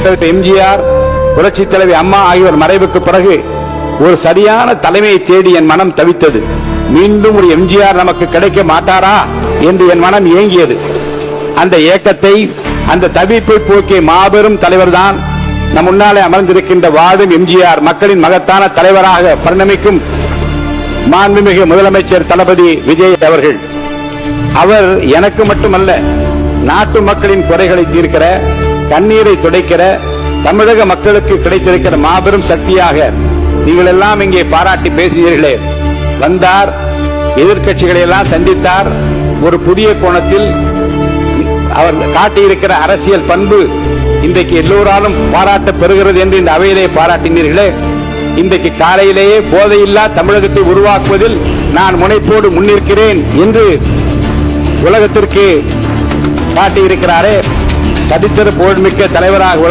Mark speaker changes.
Speaker 1: தலைவர் எம்ஜிஆர், புரட்சி தலைவி அம்மா ஆகியோர் மறைவுக்கு பிறகு ஒரு சரியான தலைமையை தேடி என் மனம் தவித்தது. மீண்டும் ஒரு எம்ஜிஆர் நமக்கு கிடைக்க மாட்டாரா என்று என் மனம் ஏங்கியது. அந்த ஏக்கத்தை, அந்த தவிப்பை போக்கிய மாபெரும் தலைவர் தான் நம் முன்னாலே அமர்ந்திருக்கின்ற வாழும் எம்ஜிஆர், மக்களின் மகத்தான தலைவராக பரிணமிக்கும் மாண்புமிகு முதலமைச்சர் தளபதி விஜய் அவர்கள். அவர் எனக்கு மட்டுமல்ல, நாட்டு மக்களின் குறைகளை தீர்க்கிற, கண்ணீரை துடைக்கிற, தமிழக மக்களுக்கு கிடைத்திருக்கிற மாபெரும் சக்தியாக நீங்கள் எல்லாம் இங்கே பாராட்டி பேசினீர்களே. வந்தார், எதிர்க்கட்சிகளை எல்லாம் சந்தித்தார். ஒரு புதிய கோணத்தில் அவர் காட்டியிருக்கிற அரசியல் பண்பு இன்றைக்கு எல்லோராலும் பாராட்ட பெறுகிறது என்று இந்த அவையிலே பாராட்டினீர்களே. இன்றைக்கு காலையிலேயே போதையில்லா தமிழகத்தை உருவாக்குவதில் நான் முனைப்போடு முன்னிற்கிறேன் என்று உலகத்திற்கு காட்டியிருக்கிறாரே. சரித்திர புகழ்மிக்க தலைவராக